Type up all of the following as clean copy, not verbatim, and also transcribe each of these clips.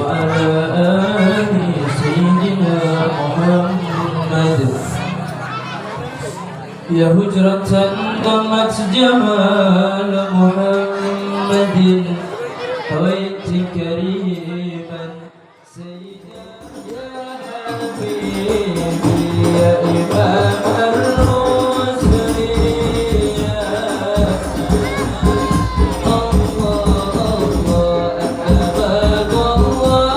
وعلى آل سيدنا محمد يا هجرة ضمت جمال محمد هويت كريما سيدا يا حبيبي يا إمام الرسل يا الله الله أنت باب الله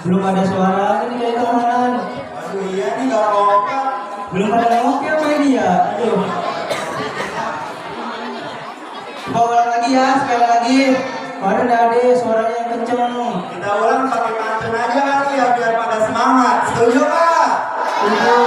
Belum ada suara ini dari teman. Aduh iya nih gak apa-apa. Belum ada nengoknya apa ini ya? Aduh. Coba ulang lagi ya, sekali lagi. Mana ada suaranya yang kenceng. Kita ulang pakai pantun aja kali ya biar pada semangat. Setuju Kak? Setuju.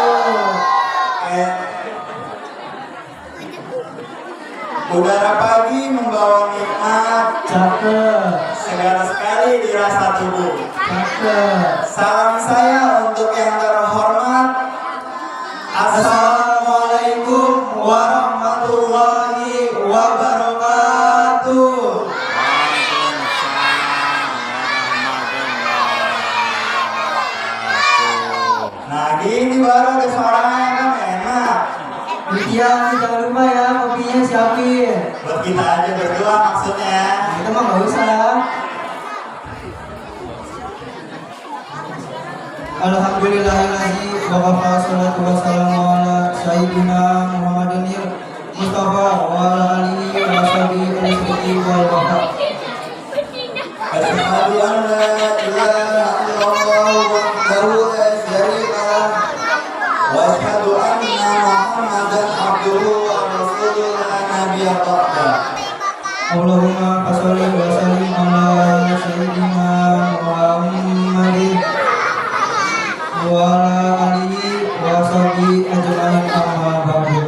Udara pagi membawa nikmat. Cakep. Segala sekali dirasa tubuh. Cakep. Salam saya untuk yang terhormat. Assalamualaikum warahmatullahi wabarakatuh. Nah gini baru ada suaranya kan enak. Iya, jangan lupa ya, kopinya siapin. Buat kita aja berdua maksudnya. Kita mah nggak usah. Alhamdulillahilladzi waqafa salatu wassalamu ala sayyidina Muhammadin Mustafa wa ala alihi wa sahbihi wal wafa. Asyhadu an la ilaha illallah wahdahu la syarika lah wa asyhadu anna Muhammadan abduhu wa rasuluhu la nabiyya ba'da. Allahumma shalli wa sallim ala sayyidina Muhammadin wa ala alihi wa sahbihi ajma'in amma ba'du.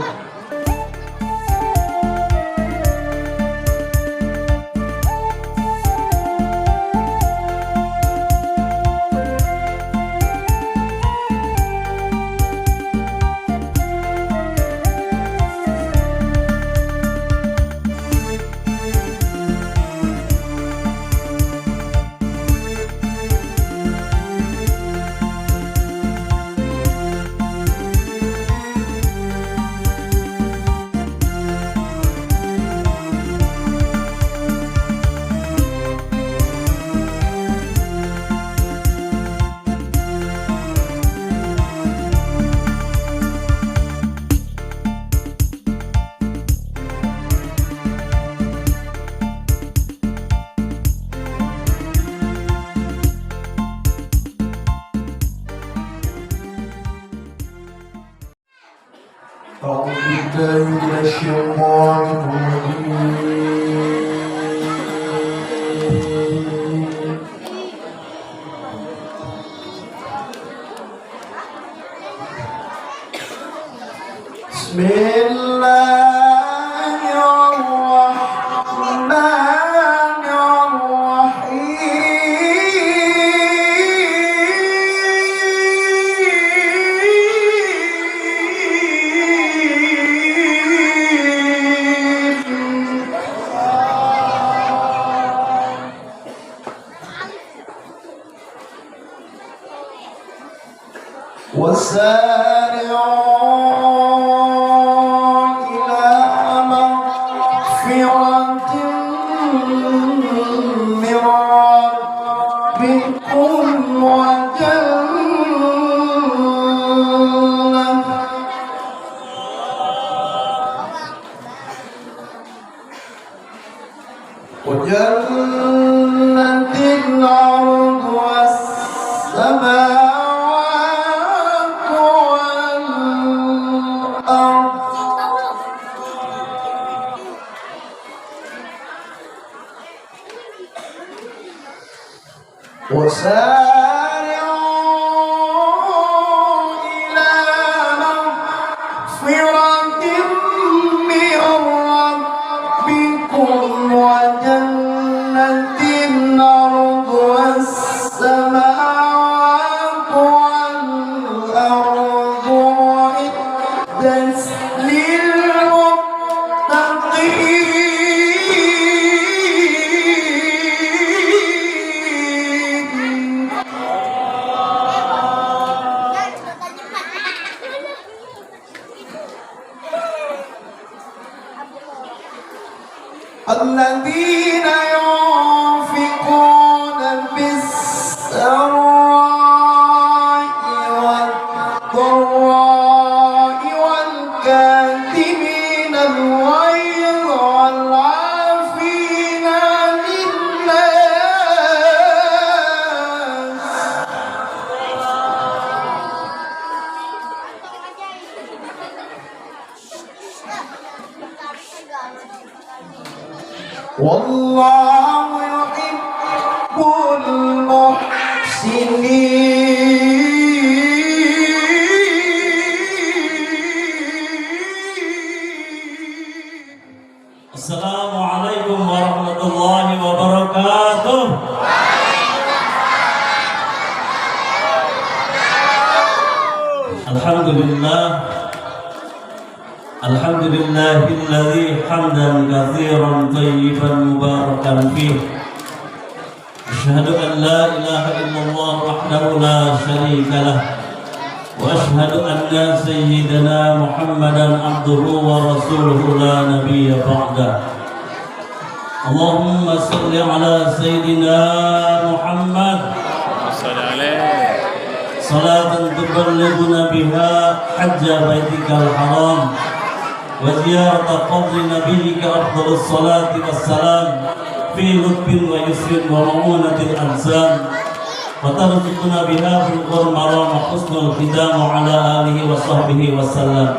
أعوذ بالله من الشيطان الرجيم. بسم الله الرحمن الرحيم. وسارعوا إلى مغفرة من ربكم وجنة عرضها السماوات والأرض وسارعوا إلى مغفرة من ربكم وجنة عرضها السماوات والأرض أعدت للمتقين الذين ينفقون بالسراء والضراء والكاظمين الغيظ والعافين عن الناس والله يحب المحسنين. Assalamualaikum warahmatullahi wabarakatuh. Alhamdulillah. Alhamdulillahilladzi hamdan katsiran thayyiban mubarakan fih. Asyhadu an la ilaha illallah wahdahu la syarika lah. Wa asyhadu anna sayyidana Muhammadan abduhu wa rasuluhu la nabiyya ba'da. Allahumma salli ala sayyidina Muhammad salatan tuballighuna biha hajja baitikal haram wa ziyarata qabri nabiyyika afdhalus salati wassalam fi lutfin wa yusrin wa ma'unatil anzam wa tarzuquna biha fil maram wa husnul khidam ala alihi wa sahbihi wasallam.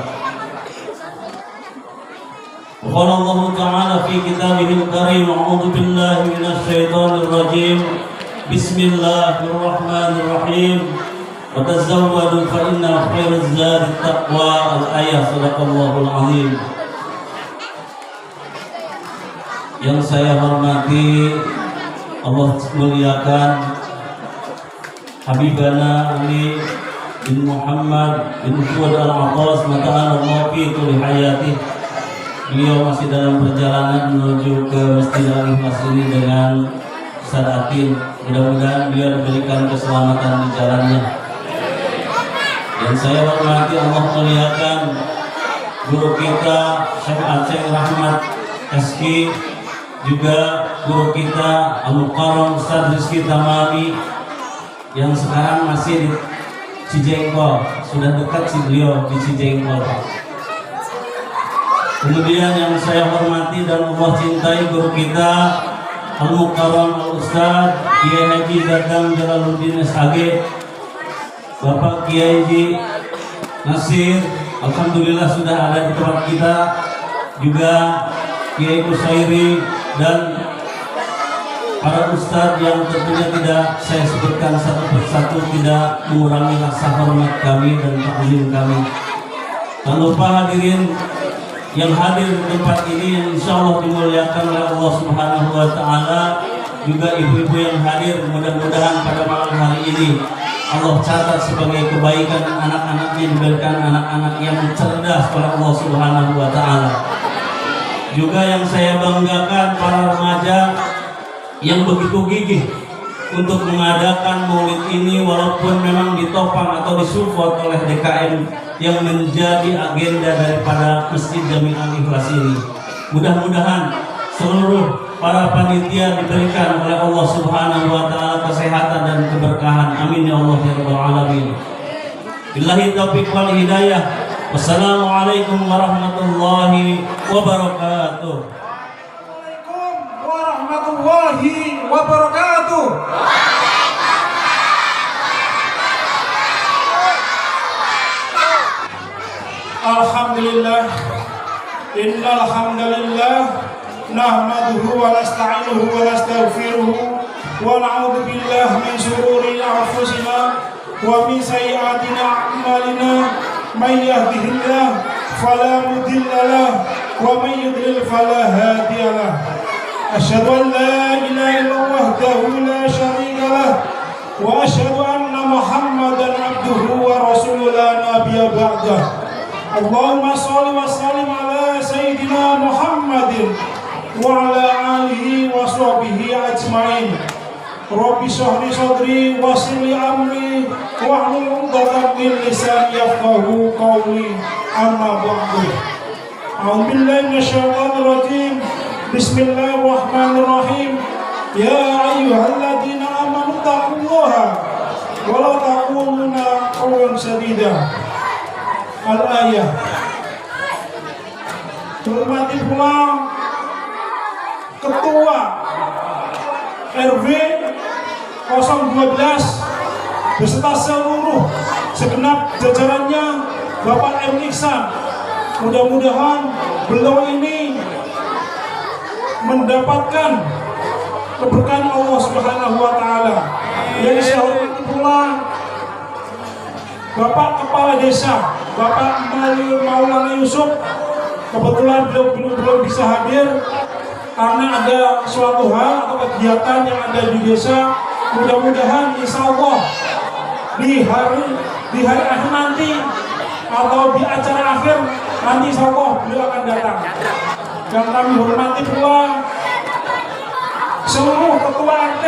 وقال الله تعالى في كتابه الكريم أعوذ بالله من الشيطان الرجيم بسم الله الرحمن الرحيم وتزودوا فإن خير الزاد التقوى الآية صدق الله العظيم. Yang saya hormati, Allah muliakan Habibana Ali bin Muhammad bin Fuad al-Atas mata'ala Allah fi kulli hayatih. Beliau masih dalam perjalanan menuju ke Masjid Al-Ikhlas ini dengan sadatin. Mudah-mudahan beliau diberikan keselamatan di jalannya. Dan saya hormati, Allah muliakan guru kita Syekh Aceh Rahmat Eski, juga guru kita Al-Mukarram Ustaz Rizki Tamami yang sekarang masih di Cijengkol. Sudah dekat sih beliau di Cijengkol, Pak. Kemudian yang saya hormati dan Allah cintai guru kita Al-Mukarram Al-Ustaz Kiai Haji Dadang Jalaluddin SAG, Bapak Kiai Haji Nasir, alhamdulillah sudah ada di tempat kita, juga Kiai Kusairi dan para ustadz yang tentunya tidak saya sebutkan satu persatu, tidak mengurangi rasa hormat kami dan takzim kami. Tak lupa hadirin yang hadir di tempat ini yang insya Allah dimuliakan oleh Allah Subhanahu wa Ta'ala, juga ibu-ibu yang hadir, mudah-mudahan pada malam hari ini Allah catat sebagai kebaikan anak-anaknya, diberikan anak-anak yang cerdas oleh Allah Subhanahu wa Ta'ala. Juga yang saya banggakan para remaja yang begitu gigih untuk mengadakan maulid ini, walaupun memang ditopang atau disupport oleh DKM yang menjadi agenda daripada Masjid Jami Al-Ikhlas ini. Mudah-mudahan seluruh para panitia diberikan oleh Allah Subhanahu wa taala kesehatan dan keberkahan. Amin ya Allah ya rabbal alamin. Billahi taufiq wal hidayah. Wassalamualaikum warahmatullahi wabarakatuh. Waalaikumsalam warahmatullahi wabarakatuh. Alhamdulillah, innal hamdalillah nahmaduhu wa nasta'inuhu wa nastaghfiruhu wa na'udzu billahi min shururi anfusina wa min sayyiati a'malina. Man yahdihillahu fala mudilla lahu wa man yudlil fala hadiya lahu. Asyhadu an la ilaha illallah wahdahu la syarika lahu wa asyhadu anna Muhammadan abduhu wa rasuluhu la nabiyya ba'dahu. Allahumma shalli wa sallim ala sayyidina Muhammadin wa ala alihi wa sahbihi ajmain. Rabbi shrah li sadri wa yassir li amri wahlul 'uqdatam min lisani yafqahu qawli. Amma ba'du. A'udzu billahi minasyaitonir rajim. Bismillahirrahmanirrahim. Ya ayyuhalladzina amanu taqullaha wa la taquluna qawlan sadida. Al-ayah. Hormati pula Ketua RW 012 beserta seluruh segenap jajarannya, Bapak M. Iksan. Mudah-mudahan beliau ini mendapatkan keberkahan Allah Subhanahu wa taala. Yang saya hormati pula Bapak Kepala Desa, Bapak Maulana Yusuf. Kebetulan beliau belum bisa hadir karena ada suatu hal atau kegiatan yang ada di desa. Mudah-mudahan insya Allah di hari akhir nanti atau di acara akhir nanti insya Allah beliau akan datang. Dan kami hormati pula seluruh ketua RT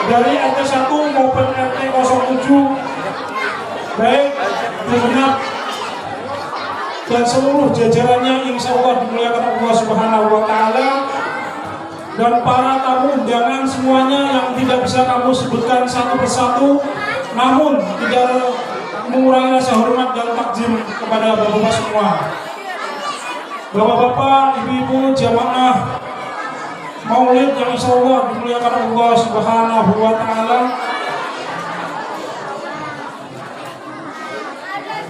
dari RT 1 maupun RT 07, baik segenap dan seluruh jajarannya insya Allah dimuliakan Allah Subhanahu wa taala. Dan para tamu undangan semuanya yang tidak bisa kamu sebutkan satu persatu, namun tidak mengurangi rasa hormat dan takzim kepada bapak-bapak semua. Bapak-bapak, ibu-ibu, jamaah maulid yang insya Allah dimuliakan Allah Subhanahu wa taala.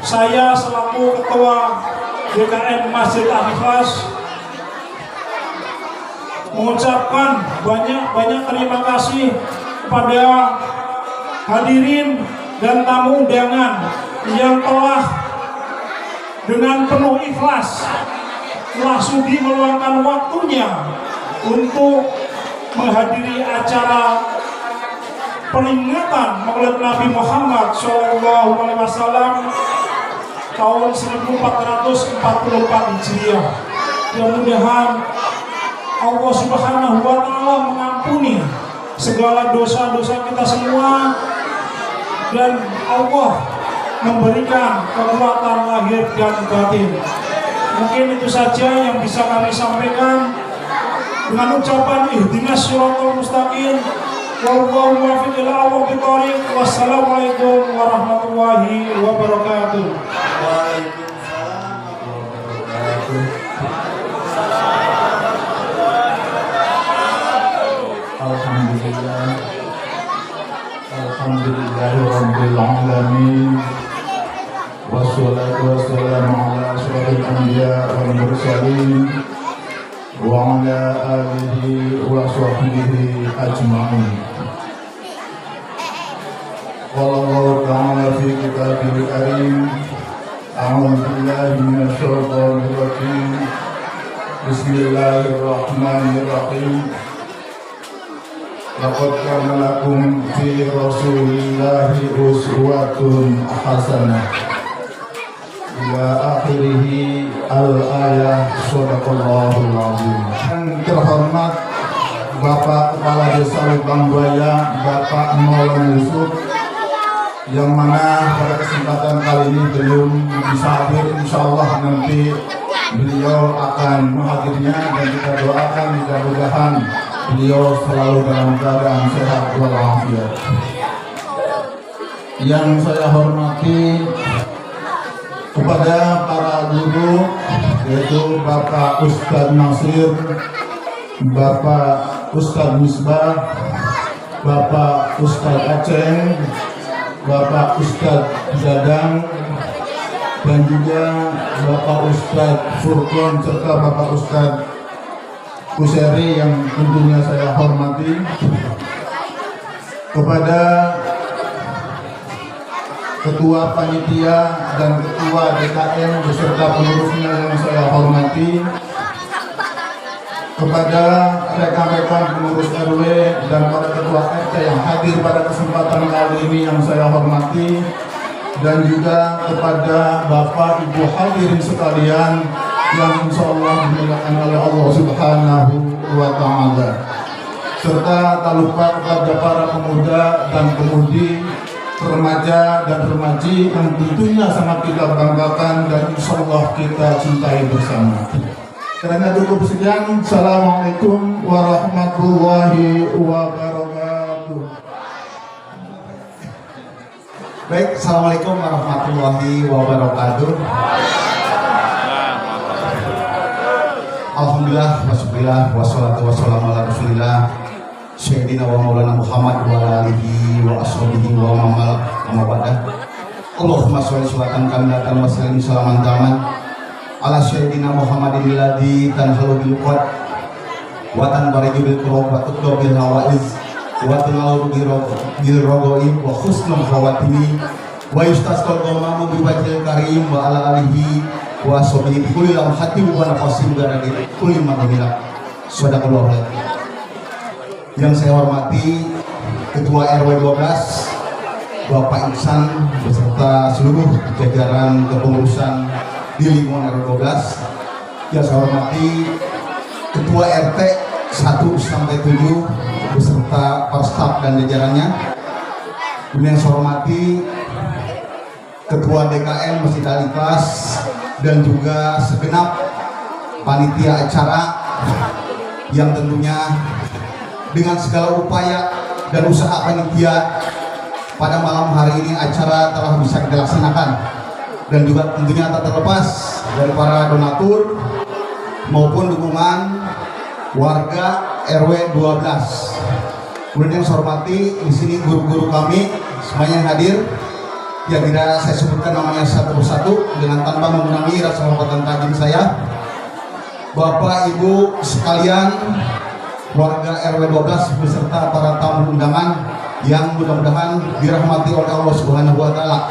Saya selaku ketua DKM Masjid Al-Ikhlas mengucapkan banyak terima kasih kepada hadirin dan tamu undangan yang telah dengan penuh ikhlas telah sudi meluangkan waktunya untuk menghadiri acara peringatan Maulid Nabi Muhammad SAW tahun 1444 Hijriah. Mudah-mudahan Allah Subhanahu wa taala mengampuni segala dosa-dosa kita semua dan Allah memberikan kekuatan lahir dan batin. Mungkin itu saja yang bisa kami sampaikan dengan ucapan ihdinas shiratal mustaqim. Wallahu muwaffiq ila aqwamit thoriq. Wassalamualaikum warahmatullahi wabarakatuh. Waalaikumsalam warahmatullahi wabarakatuh. Alhamdulillahirabbil alamin. Wassalatu wassalamu ala asyrofil anbiya wal mursalin wa ala alihi wa sahbihi ajma'in. Qala Allah ta'ala fi kitabil karim. A'udzu billahi minasy syaithanir rajim. Bismillahirrahmanirrahim. Laqad kana lakum fi Rasulillahi uswatun hasanah ila akhirih al-ayah. Shadaqallahul azim. Yang terhormat Bapak Kepala Desa Lubang Buaya, Bapak Maulana Yusuf, yang mana pada kesempatan kali ini belum bisa hadir. Insya Allah nanti beliau akan menghadirinya dan kita doakan mudah-mudahan beliau selalu dalam keadaan sehat walafiat. Yang saya hormati kepada para guru, yaitu Bapak Ustadz Nasir, Bapak Ustadz Misbah, Bapak Ustadz Aceng, Bapak Ustadz Dadang, dan juga Bapak Ustadz Furqon serta Bapak Ustadz Kuseri yang tentunya saya hormati. Kepada Ketua Panitia dan Ketua DKM beserta pengurusnya yang saya hormati, kepada rekan-rekan pengurus RW dan para ketua RT yang hadir pada kesempatan kali ini yang saya hormati, dan juga kepada Bapak Ibu hadirin sekalian yang insya Allah dimuliakan oleh Allah Subhanahu wa Ta'ala, serta tak lupa kepada para pemuda dan pemudi, remaja dan remaji yang tentunya sangat kita banggakan dan insya Allah kita cintai bersama. Karena cukup sekian, Assalamualaikum warahmatullahi wabarakatuh. Baik, Assalamualaikum warahmatullahi wabarakatuh. Alhamdulillah, wassalillah, wassalatu wassalamu ala rasulillah Sayyidina wa maulana Muhammad wa ala alihi wa ashabihi wa mamal amma ba'da. Allahumma sholli salatan kamilatan wa sallim salaman taman ala Sayyidina Muhammadin alladhi tanhalu bil qad wa tanbariju bil qurab wa tuddu bil hawaiz wa tunalu bil rogoi wa husnul khawatimi wa yustasqal ghamamu bi wajhil karim wa ala alihi wa ashabihi kulli lam hatim wa nafasim garadi kulli madamila. Sadaqallahu alaihi. Yang saya hormati Ketua RW 12 Bapak Iksan beserta seluruh jajaran kepengurusan di lingkungan RW 12. Yang saya hormati Ketua RT 1 sampai 7 beserta para staf dan jajarannya. Kemudian yang saya hormati Ketua DKM Masjid Al-Ikhlas dan juga segenap panitia acara yang tentunya dengan segala upaya dan usaha panitia pada malam hari ini acara telah bisa kita laksanakan, dan juga tentunya tak terlepas dari para donatur maupun dukungan warga RW 12. Kemudian yang saya hormati di sini guru-guru kami semuanya yang hadir, yang tidak saya sebutkan namanya satu persatu dengan tanpa mengurangi rasa hormat dan takdim saya. Bapak Ibu sekalian, warga RW 12 beserta para tamu undangan yang mudah-mudahan dirahmati oleh Allah Subhanahu wa Ta'ala.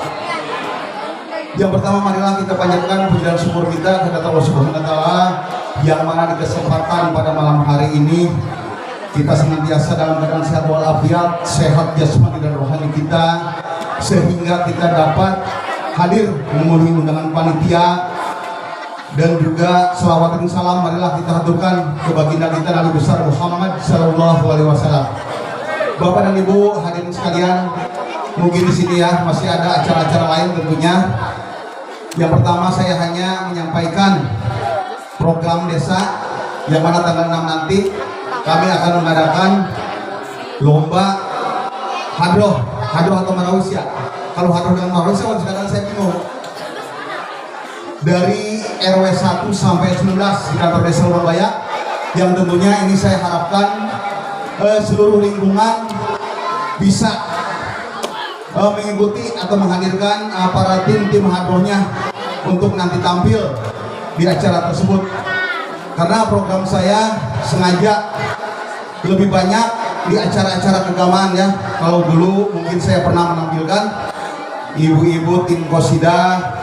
Yang pertama, marilah kita panjatkan puji dan syukur kita kepada Allah Subhanahu wa Ta'ala yang mana di kesempatan pada malam hari ini kita senantiasa dalam keadaan sehat walafiat, sehat jasmani dan rohani kita, sehingga kita dapat hadir memenuhi undangan panitia. Dan juga selawat dan salam marilah kita haturkan ke baginda kita Nabi besar Muhammad Sallallahu Alaihi Wasallam. Bapak dan Ibu hadirin sekalian, mungkin di sini ya masih ada acara-acara lain tentunya. Yang pertama, saya hanya menyampaikan program desa yang mana tanggal 6 nanti kami akan mengadakan lomba hadroh atau marawis ya. Kalau hadroh dan marawis sekarang saya bingung. Dari RW 1 sampai 19 di kantor desa Surabaya, yang tentunya ini saya harapkan seluruh lingkungan bisa mengikuti atau menghadirkan para tim hadrohnya untuk nanti tampil di acara tersebut. Karena program saya sengaja lebih banyak di acara-acara keagamaan ya. Kalau dulu mungkin saya pernah menampilkan ibu-ibu tim Qosidah,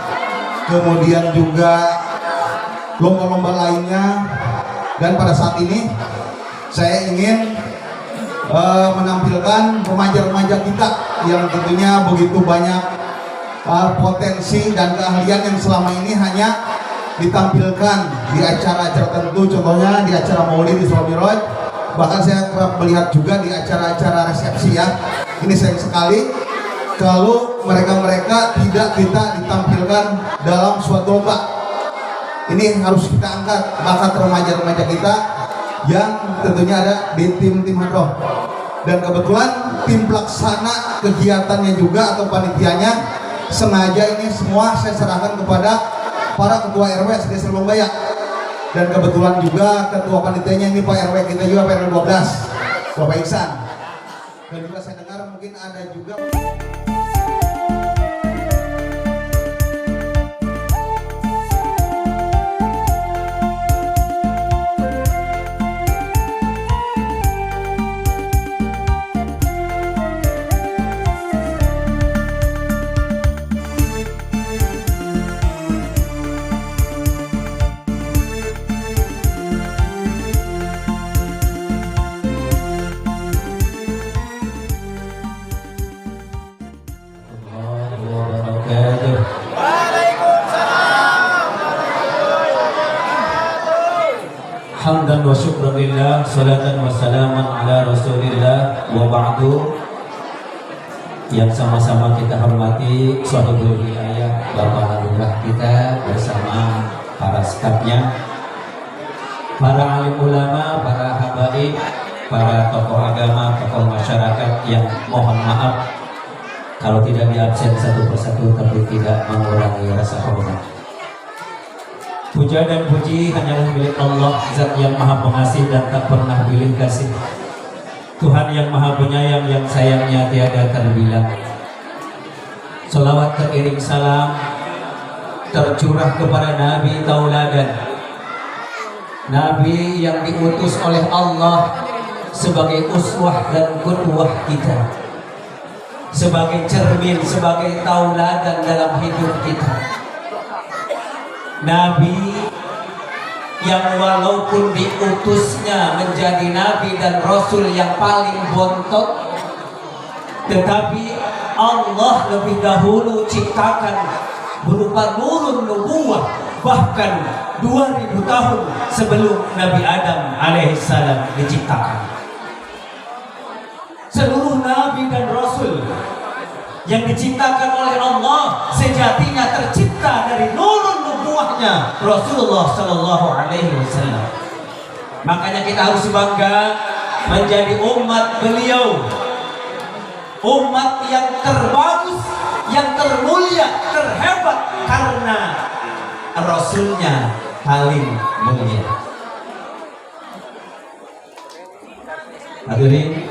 kemudian juga lomba-lomba lainnya, dan pada saat ini saya ingin menampilkan remaja-remaja kita yang tentunya begitu banyak potensi dan keahlian yang selama ini hanya ditampilkan di acara-acara tertentu, contohnya di acara Maulid Isra Mi'raj, Bahkan saya kerap melihat juga di acara-acara resepsi ya. Ini sayang sekali kalau mereka-mereka tidak kita ditampilkan dalam suatu lomba. Ini harus kita angkat bakat remaja-remaja kita yang tentunya ada di tim hadroh. Dan kebetulan tim pelaksana kegiatannya juga atau panitianya sengaja ini semua saya serahkan kepada para ketua RW SD Serbaya. Dan kebetulan juga ketua panitianya ini Pak RW kita juga, Pak RW 12 Bapak Iksan. Dan juga saya dengar mungkin ada juga Hamdan wa syukran lillah, salatan wa salaman ala rasulillah, wa ba'du. Yang sama-sama kita hormati Sahibul Wilayah Bapak Lurah kita bersama para stafnya, para alim ulama, para habaib, para tokoh agama, tokoh masyarakat yang mohon maaf kalau tidak diabsen satu persatu tapi tidak mengurangi rasa hormat. Puja dan puji hanyalah milik Allah, Zat yang maha pengasih dan tak pernah pilih kasih, Tuhan yang maha penyayang yang sayangnya tiada terbilang. Salawat teriring salam tercurah kepada Nabi tauladan, Nabi yang diutus oleh Allah sebagai uswah dan qudwah kita, sebagai cermin, sebagai tauladan dalam hidup kita. Nabi yang walaupun diutusnya menjadi nabi dan rasul yang paling bontot, tetapi Allah lebih dahulu ciptakan berupa nurun nubuwah, bahkan 2000 tahun sebelum Nabi Adam alaihissalam diciptakan. Seluruh nabi dan rasul yang diciptakan oleh Allah sejatinya tercipta dari nurun nubuwahnya Rasulullah Sallallahu Alaihi Wasallam. Makanya kita harus bangga menjadi umat beliau, umat yang terbagus, yang termulia, terhebat karena Rasulnya paling mulia. Hadirin,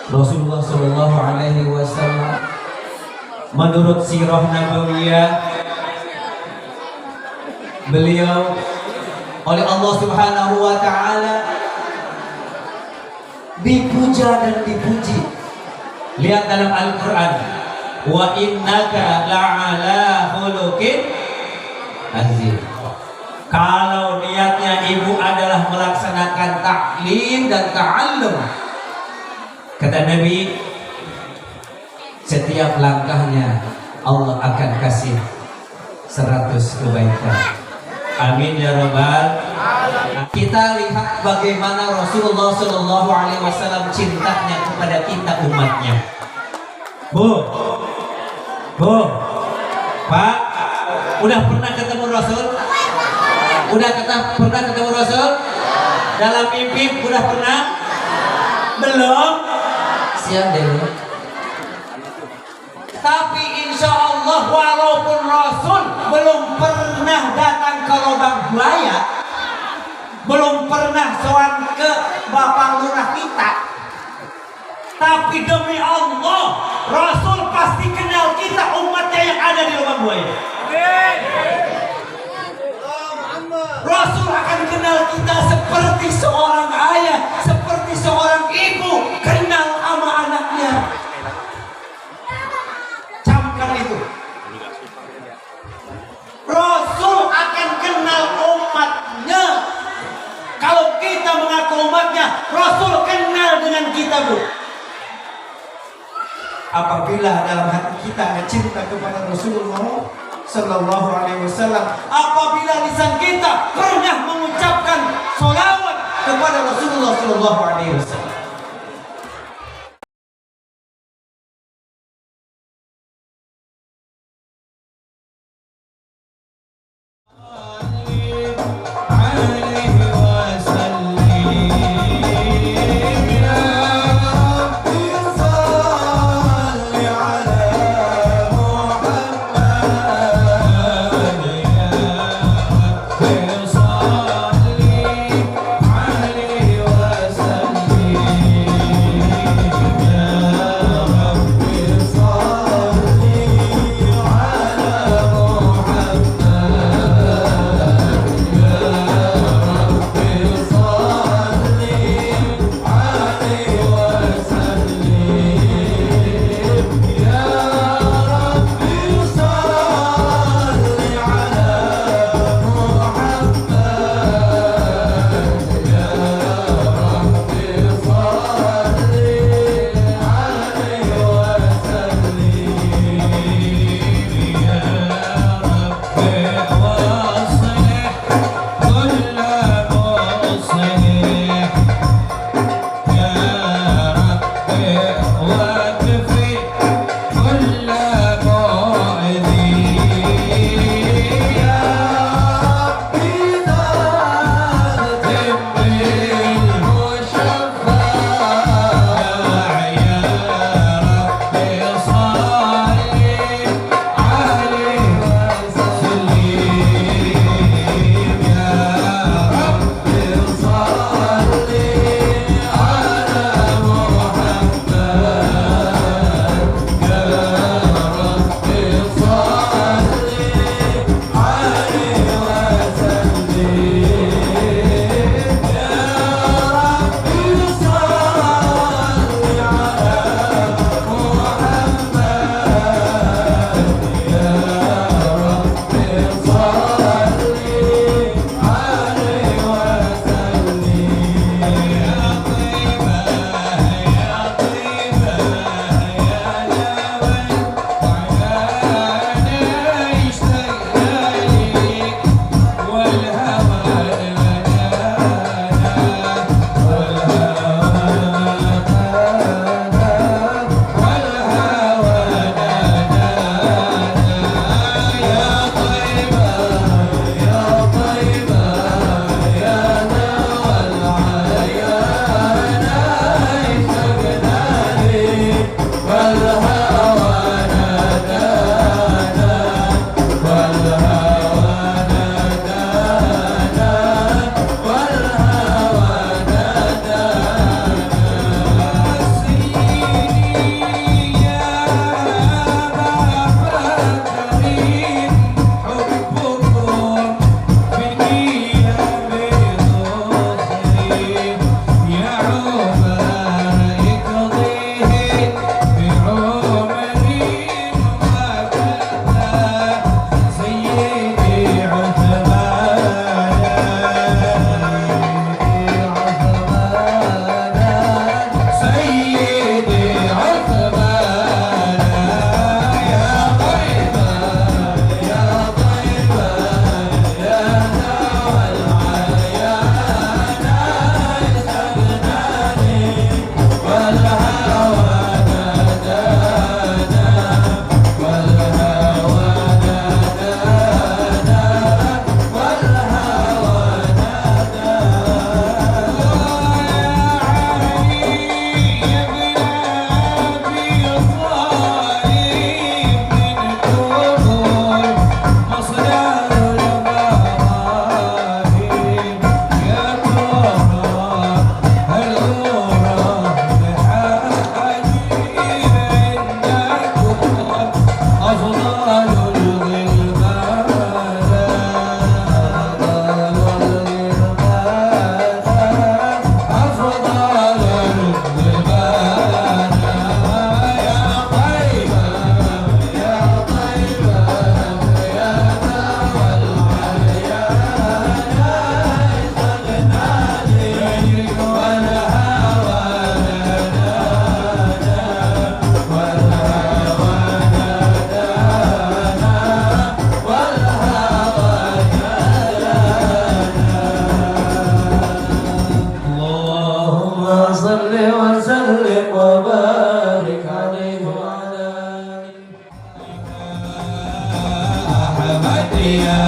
Rasulullah Shallallahu Alaihi Wasallam menurut sirah nabawiyah beliau oleh Allah Subhanahu Wa Taala dipuja dan dipuji. Lihat dalam Al-Quran, wa innaka la'ala khuluqin azim. Kalau niatnya ibu adalah melaksanakan taklim dan ta'allum, kata Nabi, setiap langkahnya Allah akan kasih 100 kebaikan. Amin ya rabbal. Kita lihat bagaimana Rasulullah Shallallahu Alaihi Wasallam cintanya kepada kita umatnya. Bu, Pak, udah pernah ketemu Rasul? Pernah ketemu Rasul? Dalam mimpi udah pernah? Belum? Siap deh. Tapi insya Allah walaupun Rasul belum pernah datang ke lubang buaya, belum pernah sowan ke Bapak Lurah kita, tapi demi Allah Rasul pasti kenal kita umatnya yang ada di lubang buaya. Rasul akan kenal kita seperti seorang ayah, seperti seorang ibu kenal sama anaknya. Camkan itu. Rasul akan kenal umatnya. Kalau kita mengaku umatnya, Rasul kenal dengan kita, Bu. Apabila dalam hati kita ada cinta kepada Rasulullah Sallallahu Alaihi Wasallam, apabila lisan kita pernah mengucapkan sholawat kepada Rasulullah Shallallahu Alaihi Wasallam. Ji'ta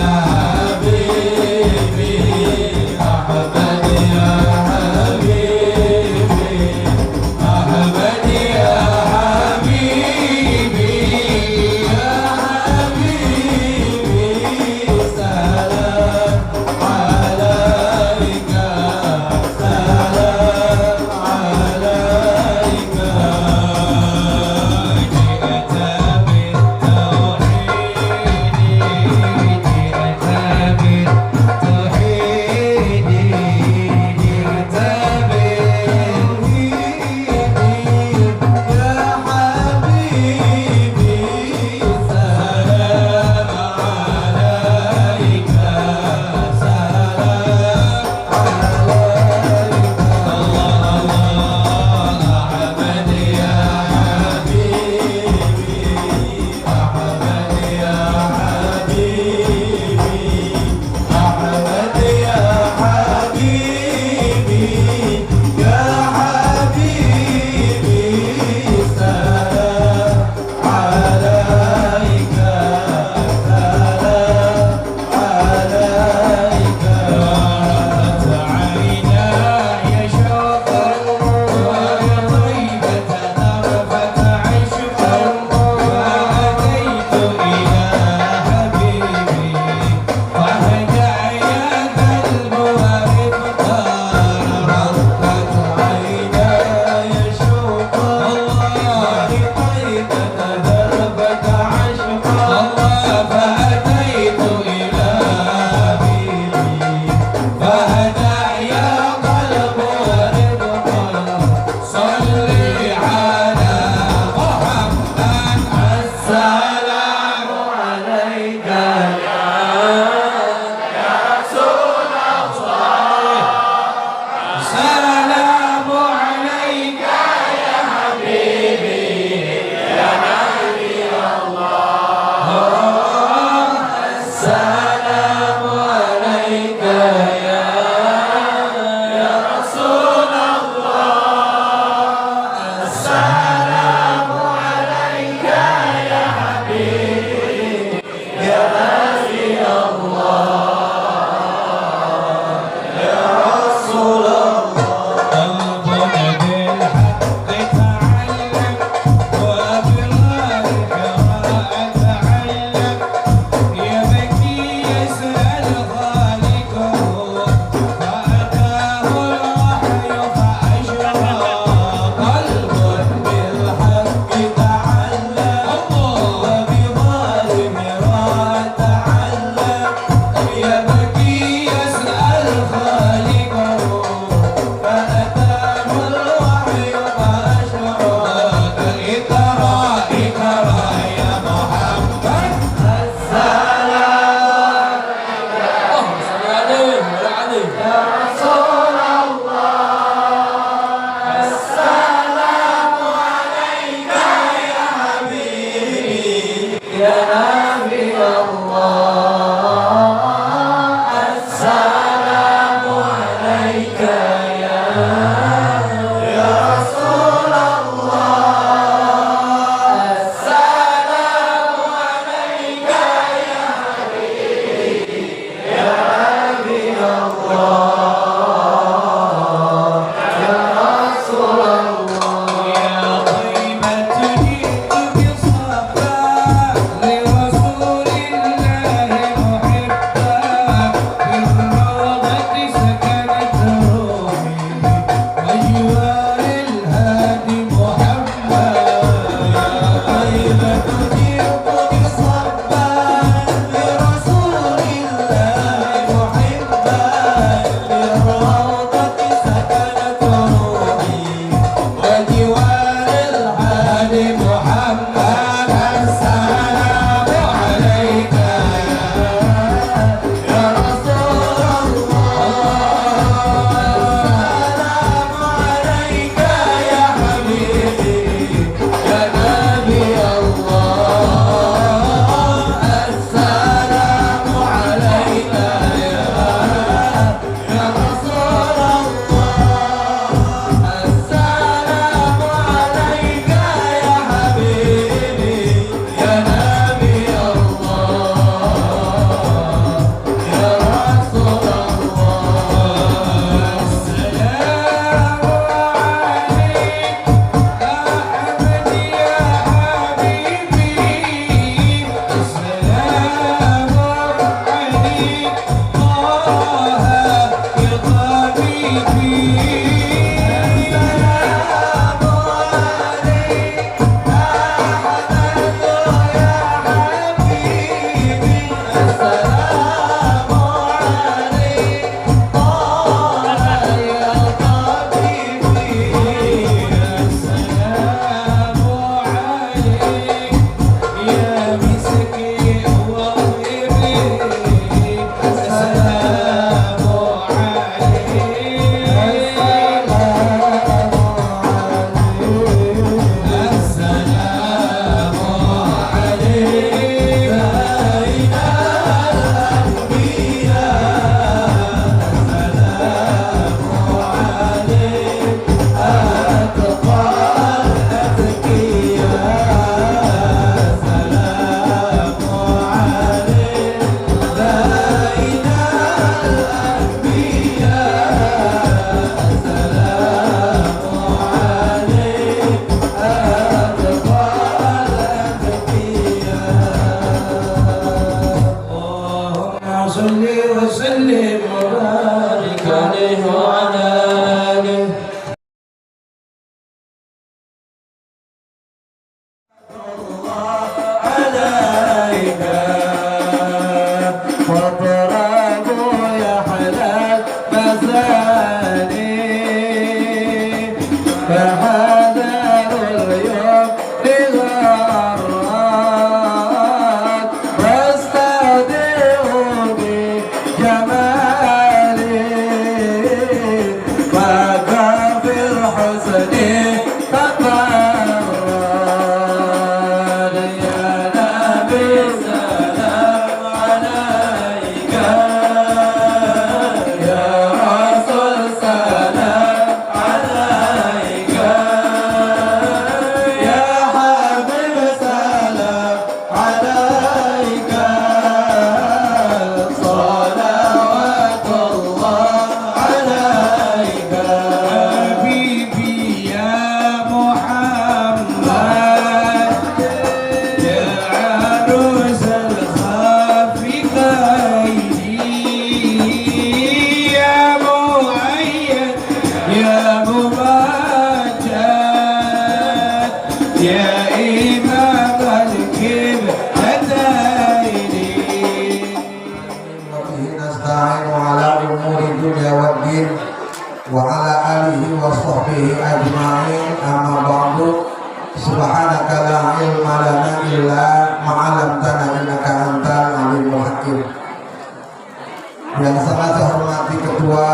Yang sangat saya hormati Ketua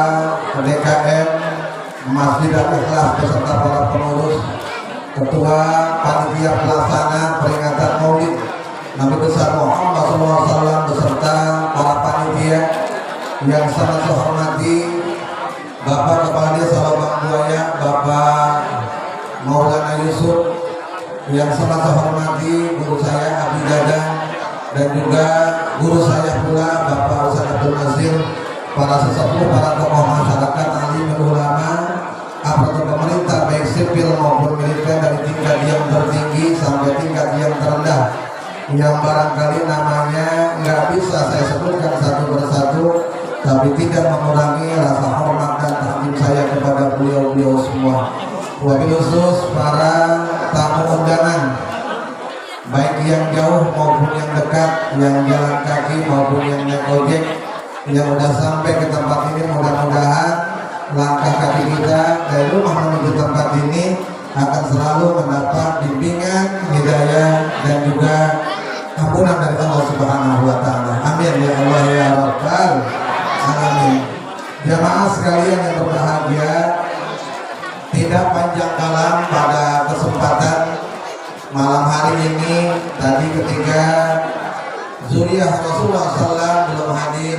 DKM Masjid Al-Ikhlas beserta para pengurus, Ketua Panitia Pelaksana Peringatan Maulid Nabi besar Muhammad SAW beserta para panitia. Yang sangat saya hormati Bapak Kepala Desa Lobang Buaya, Bapak Maulana Yusuf. Yang sangat saya hormati guru saya Abi Dadang, dan juga guru saya pula Bapak Ustaz Abdul Nasir, para sesepuh, para tokoh masyarakat, alim ulama, aparatur pemerintah baik sipil maupun militer, dari tingkat yang tertinggi sampai tingkat yang terendah, yang barangkali namanya nggak bisa saya sebutkan satu persatu, tapi tidak mengurangi rasa hormat dan takdim saya kepada beliau-beliau semua. Wabil khusus para tamu undangan, baik yang jauh maupun yang dekat, yang jalan kaki maupun yang naik ojek, yang sudah sampai ke tempat ini. Mudah-mudahan langkah kaki kita dari rumah menuju tempat ini akan selalu mendapat bimbingan, hidayah, dan juga ampunan dari Allah Subhanahu wa Ta'ala. Amin ya Allah ya Rabbal alamin. Jamaah sekalian yang berbahagia, tidak panjang kalam pada kesempatan malam hari ini. Tadi ketika zuriyah Rasulullah SAW belum hadir,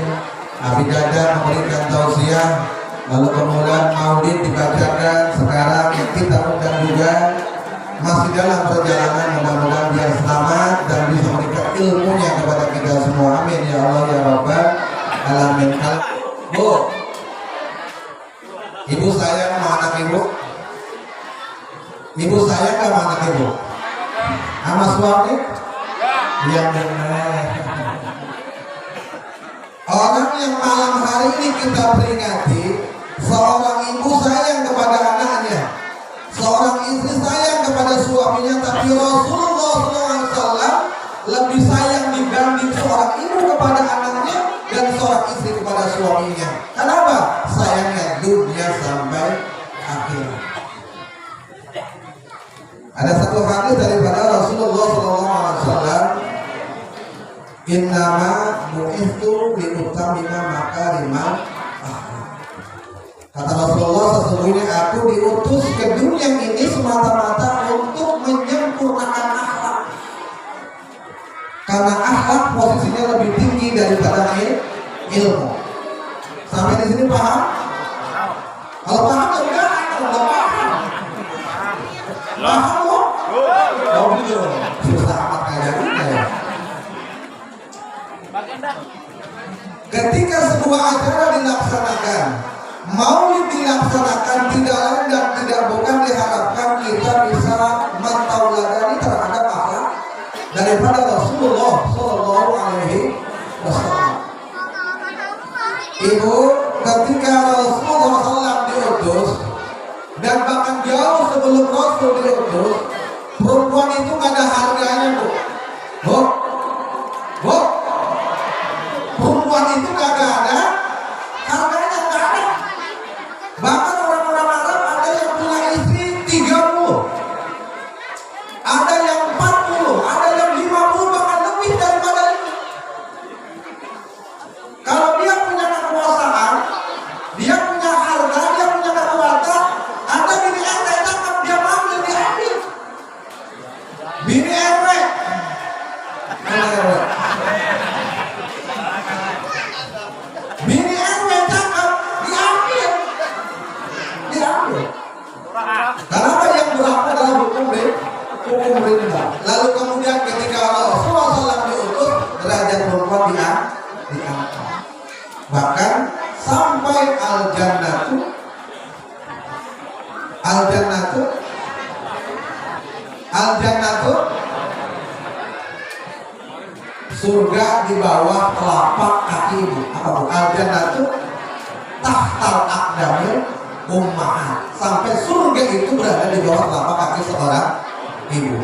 Abi Dadang memberikan tausiah, lalu kemudian maulid dibacakan. Sekarang yang kita undang juga masih dalam perjalanan, mudah-mudahan dia selamat dan bisa memberikan ilmunya kepada kita semua. Amin ya Allah ya Rabbal alamin. Bu, ibu sayang sama anak ibu? Ibu sayang sama anak ibu? Sama suami? Yang benar. Orang yang malam hari ini kita peringati, seorang ibu sayang kepada anaknya, seorang istri sayang kepada suaminya, tapi Rasulullah SAW lebih sayang dibanding seorang ibu kepada anaknya dan seorang istri kepada suaminya. Kenapa? Sayangnya dunia sampai akhir. Ada satu hadis daripada Rasulullah SAW, innama bu'ithu liutamima makarimal akhlak. Kata Rasulullah, sesungguhnya aku diutus ke dunia ini semata-mata untuk menyempurnakan akhlak. Karena akhlak posisinya lebih tinggi daripada ilmu. Sampai di sini paham? Kalau paham ya udah, kalau nggak paham. Paham loh? Oh gitu. Susah amat kayaknya ya. Ketika sebuah acara dilaksanakan, maulid dilaksanakan, tidak lain dan tidak bukan diharapkan kita bisa mentauladani terhadap akhlak daripada Rasulullah Shallallahu Alaihi Wasallam. Ibu, ketika Rasulullah SAW diutus dan bahkan jauh sebelum Rasul diutus, perempuan itu gak ada harganya, Bu. Bini RW. Mana RW? Bini RW cakep, diambil. Kenapa yang berlaku dalam hukum rimba? Lalu kemudian ketika Rasulullah SAW diutus, derajat perempuan diangkat. Bahkan sampai al-jannatu surga di bawah telapak kaki ibu. Apa bu? Al-jannatu tahtal aqdamil ummahat. Sampai surga itu berada di bawah telapak kaki seorang ibu.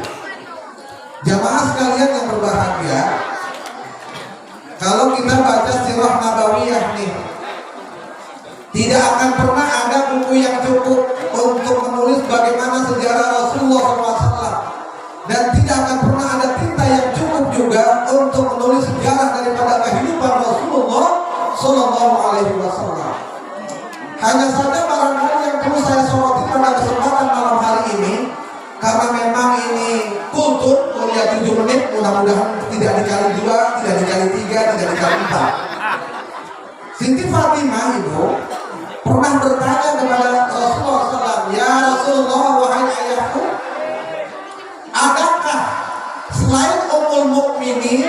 Jamaah sekalian yang berbahagia, kalau kita baca sirah nabawiyah nih, tidak akan pernah ada buku yang cukup untuk menulis bagaimana sejarah Rasulullah SAW, dan tidak akan pernah ada tinta yang cukup juga untuk menulis sejarah daripada kehidupan Rasulullah SAW. Hanya saja barangkali yang perlu saya soroti pada kesempatan malam hari ini, karena memang ini kultur kuliah 7 menit, mudah-mudahan tidak dikali 2, tidak dikali 3, tidak dikali 4. Siti Fatimah ibu pernah bertanya kepada Rasulullah SAW, ya Rasulullah, wahai ayahku, adakah selain Ummul Mukminin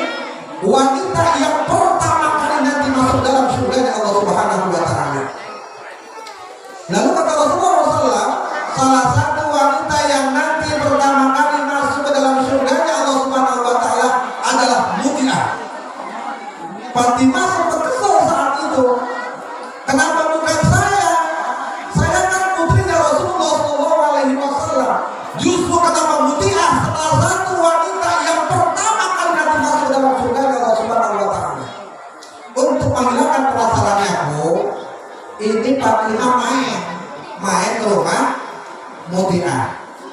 wanita yang pertama kali nanti masuk dalam surga Allah Subhanahu wa Ta'ala? Lalu kata Rasulullah SAW, salah satu wanita yang nanti pertama kali masuk ke dalam surga Allah Subhanahu wa Ta'ala adalah Muti'ah. Fatimah sempat kesal saat itu. Kenapa bukan saya? Saya kan putrinya Rasulullah SAW. Justru kenapa Muti'ah salah satu wanita yang pertama kali nanti masuk ke dalam surga Allah Subhanahu wa Ta'ala? Untuk menghilangkan perasaannya, Bu, ini Fatimah main ke rumah Muti'ah.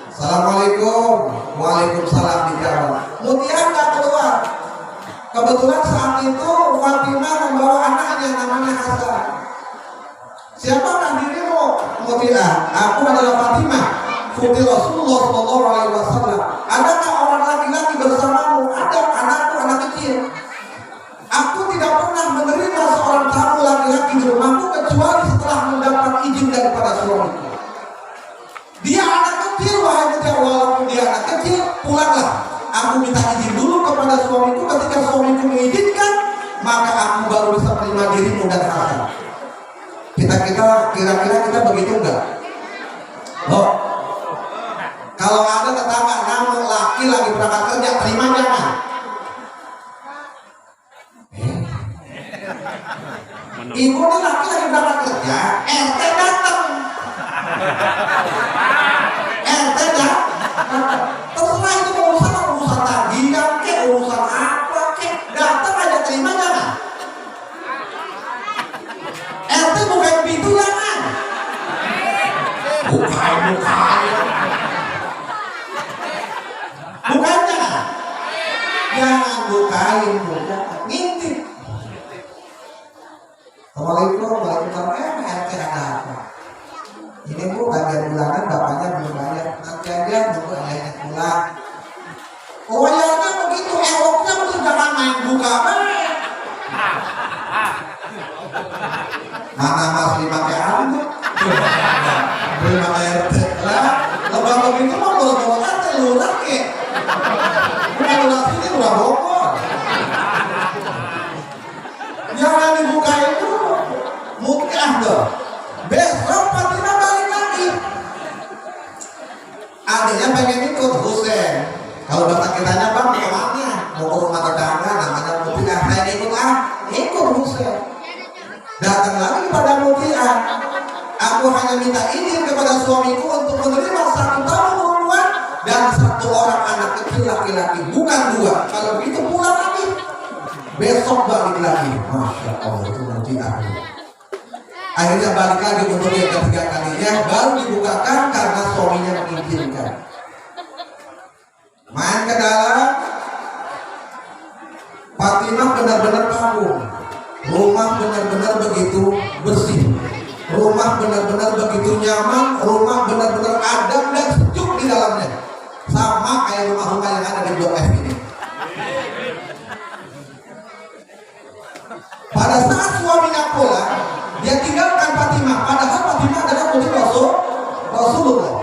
Assalamualaikum. Waalaikumsalam dijawab. Muti'ah nggak keluar. Kebetulan saat itu Fatimah membawa anaknya namanya Hasan. Siapakah dirimu? Muti'ah. Aku adalah Fatimah, putri Rasulullah SAW. Adakah orang laki-laki bersamamu? Ada, anakku, anak kecil. Aku tidak pernah menerima seorang tamu laki-laki di rumahku kecuali setelah mendapat izin daripada suamiku. Dia anak kecil, wahai Muti'ah, walaupun dia anak kecil, pulanglah. Aku minta izin dulu kepada suamiku. Ketika suamiku mengizinkan, maka aku baru bisa menerima dirimu dan Hasan. Kira-kira kita begitu enggak? Loh, kalau ada tetangga namun laki lagi berangkat kerja, terima jangan? Ibu ini laki lagi berangkat kerja, RT datang. RT datang. Terserah itu urusan tagihan kek, urusan apa kek, datang aja, terima jangan? RT bukain pintu jangan? Bukain. Bukain jangan? Jangan bukain, ngintip. Assalamualaikum, waalaikumsalam. RT ada apa? Ini Bu, gajian bulanan bapaknya belum bayar. Nanti aja nunggu ayahnya pulang. Oh ya begitu, eloknya mesti jangan main buka. Mana mas 5 KM? Belum RT lah. Lebah begitu mah boleh-boleh RT lurah ke. Bukan lurah sini, lurah Bogor. Jangan dibuka itu. Muti'ah dong. Besok Fatimah balik lagi. Adiknya pengen ikut Husain. Kalau bahasa kitanya, bang kemana? Mau ke rumah tetangga namanya Muti'ah. Saya ikut ikut Husain. Datang lagi kepada Muti'ah. Aku hanya minta izin kepada suamiku untuk menerima 1 tamu perempuan dan 1 orang anak kecil laki-laki, bukan 2. Kalau begitu pulang lagi. Besok balik lagi. Masya Allah, itu Muti'ah. Akhirnya balik lagi untuk yang ketiga kalinya, baru dibukakan karena suaminya mengizinkan. Main ke dalam, Fatimah benar-benar kagum. Rumah benar-benar begitu bersih, rumah benar-benar begitu nyaman, rumah benar-benar adem dan sejuk di dalamnya. Sama kayak rumah-rumah yang Blok F ini. Pada saat suaminya pulang, dia tinggalkan Fatimah. Padahal Fatimah adalah putri Rasulullah.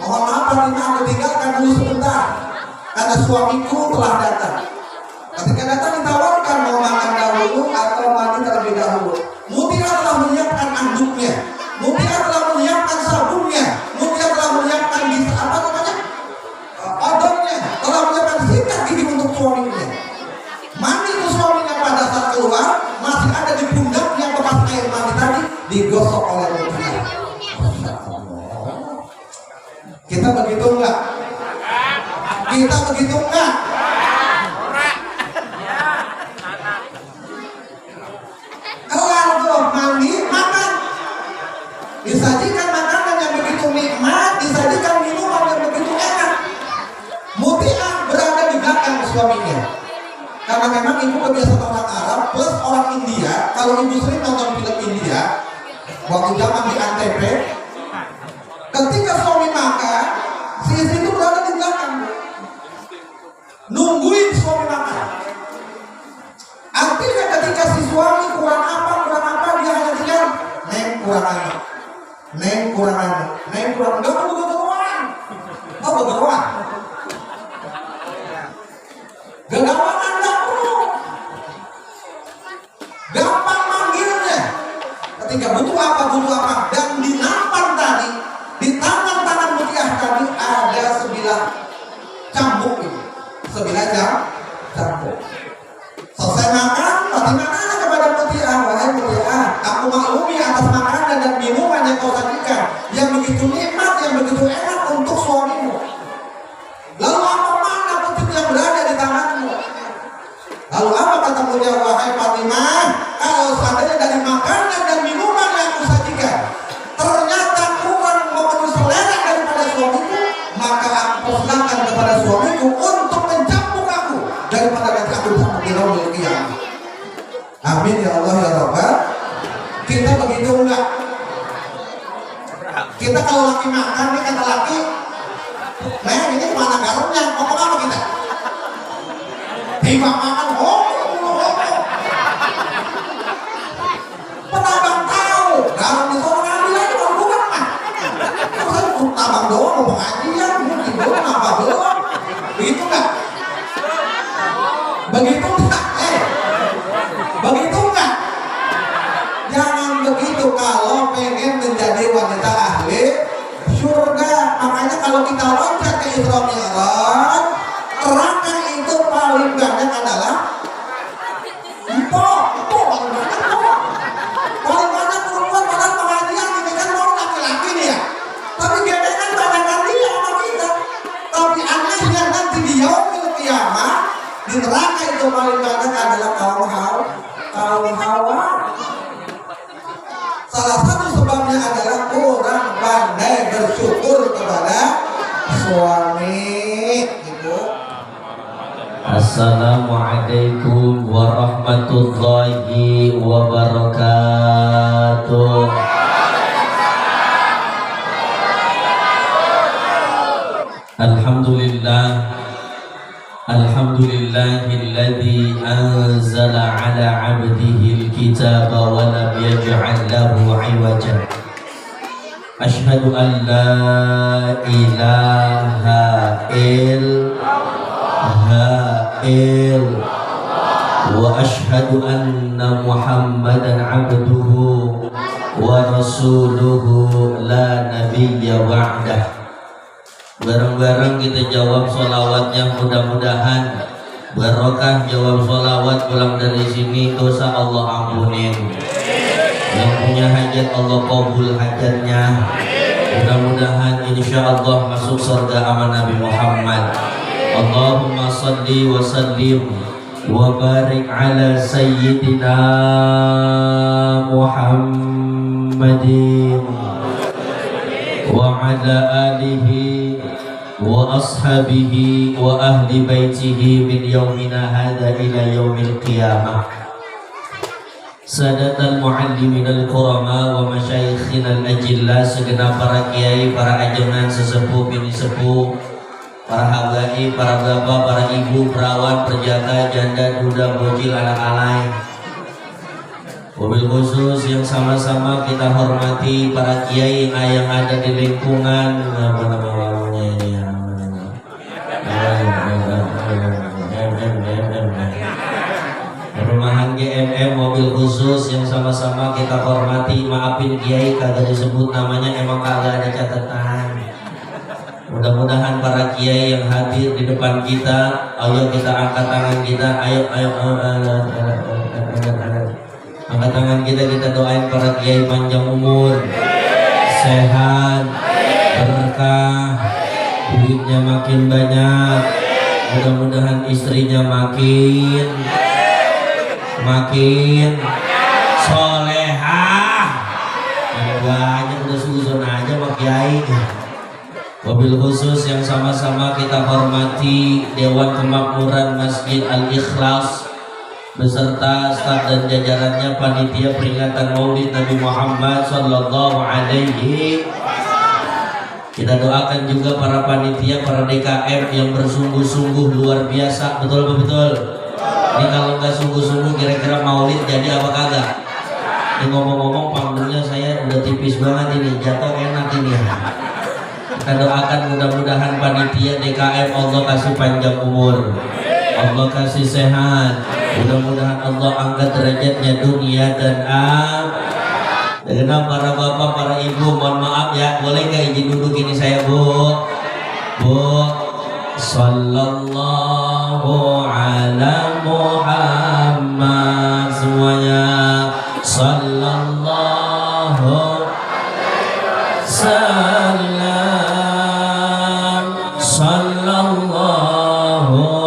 Mohon maaf Fatimah, aku tinggalkan dulu sebentar karena suamiku telah datang. Ketika datang ditawarkan mau makan dahulu atau mandi terlebih dahulu. Mutia telah menyiapkan anduknya, Mutia telah menyiapkan sabunnya, Mutia telah menyiapkan odornya, telah menyiapkan sikat gigi untuk suaminya. Mandi itu suaminya pada saat keluar masih ada di pundaknya bekas air mandi tadi digosok oleh Mutia. Kita begitu enggak? Kita begitu enggak? Kelar tuh mandi, makan. Disajikan makanan yang begitu nikmat, disajikan minuman yang begitu enak. Mutia berada di belakang suaminya. Karena memang ibu kebiasaan orang Arab plus orang India. Kalau ibu sering nonton film India waktu zaman di Antv, ketika suami makan, si istri itu berada di belakang nungguin suami makan. Artinya ketika si suami kurang apa dia hanya tinggal neng kurang apa, neng kurang apa, neng kurang enggak perlu begeruan, gegawangan enggak perlu, gampang manggilnya. Ketika butuh apa dan di nampan tadi, di tangan Mutia tadi ada sebilah cambuk ini, sebilah cambuk. Selesai makan, Fatimah nanya kepada Mutia, wahai Mutia, aku maklumi atas makanan dan minuman yang kau sajikan, yang begitu nikmat, yang begitu enak untuk suamimu. Lalu apa mana putih yang berada di tanganmu? Lalu apa kata Mutia, wahai Fatimah, kalau seandainya dari makanan dan minuman yang aku sajikan ternyata kurang memenuhi selera daripada suamiku, maka aku persilahkan kepada suamiku untuk mencampur aku daripada nanti aku disambut di yaumil qiyamah. Amin ya Allah ya Rabbal. Kita begitu enggak? Kita kalau laki makan nih kata laki, nah ini mana garamnya? Ngomong apa kita? Tiba makan, penabang tahu garam di sana ngambil aja kalau bukan mah. Terus penabang doang mau pengajian, mungkin doang apa doang? Begitu enggak? Begitu enggak? Begitu enggak? Jangan begitu kalau pengen menjadi wanita ahli surga. Makanya kalau kita loncat ke Isra Mi'raj, neraka itu paling banyak adalah empok paling banyak empok. Paling banyak perempuan padahal pengajian ini kan mau laki-laki nih ya. Tapi gedengan badangan dia sama kita. Tapi anehnya nanti di yaumil qiyamah di neraka itu paling banyak adalah kaum hawa. Salah satu sebabnya adalah kurang pandai bersyukur kepada suami. Ibu. Assalamualaikum warahmatullahi wabarakatuh. Alhamdulillah. Alhamdulillahilladzi anzala ala 'abdihi al-kitaba wa lam yaj'al lahu 'iwaja. Asyhadu an la ilaha illallah wa asyhadu anna Muhammadan 'abduhu wa rasuluhu la nabiyya ba'dah. Bareng-bareng kita jawab sholawatnya, mudah-mudahan barokah jawab sholawat pulang dari sini dosa Allah ampunin. Yang punya hajat Allah kabul hajatnya. Mudah-mudahan insya Allah masuk surga aman Nabi Muhammad. Allahumma salli wa sallim wa barik ala sayyidina Muhammadin wa ala alihi wa ashabihi wa ahli baitihi min yaumina hadha ila yaumil qiyamah. Sadatal muallimin al-kurama wa masyayikhina al-ajilla, segenap para kiai, para ajengan, sesepuh, bini sepuh, para habaib, para bapak, para ibu, perawan, perjaka, janda, duda, bocil, anak alay. Mobil khusus yang sama-sama kita hormati para kiai yang ada di lingkungan perumahan GMM, mobil khusus yang sama-sama kita hormati. Maafin kiai kagak disebut namanya, emang kagak ada catatan. Mudah-mudahan para kiai yang hadir di depan kita, ayo kita angkat tangan kita, ayo angkat tangan kita doain para kiai panjang umur, sehat, berkah, duitnya makin banyak, mudah-mudahan istrinya makin solehah. Banyak udah suzon aja pak kiai. Mobil khusus yang sama-sama kita hormati Dewan Kemakmuran Masjid Al-Ikhlas beserta staf dan jajarannya, panitia peringatan Maulid Nabi Muhammad Sallallahu Alaihi. Kita doakan juga para panitia, para DKM yang bersungguh-sungguh luar biasa. Betul betul. Ini kalau nggak sungguh-sungguh kira-kira Maulid jadi apa kagak? Ini ngomong-ngomong panggungnya saya udah tipis banget ini, jatuh enak ini. Kita doakan mudah-mudahan panitia DKM Allah kasih panjang umur, Allah kasih sehat, mudah-mudahan Allah angkat derajatnya dunia dan akhirat. Dengan para bapak, para ibu, mohon maaf ya, boleh nggak izin duduk ini saya bu? Sallallahu ala Muhammad semuanya. Sallallahu Sallallahu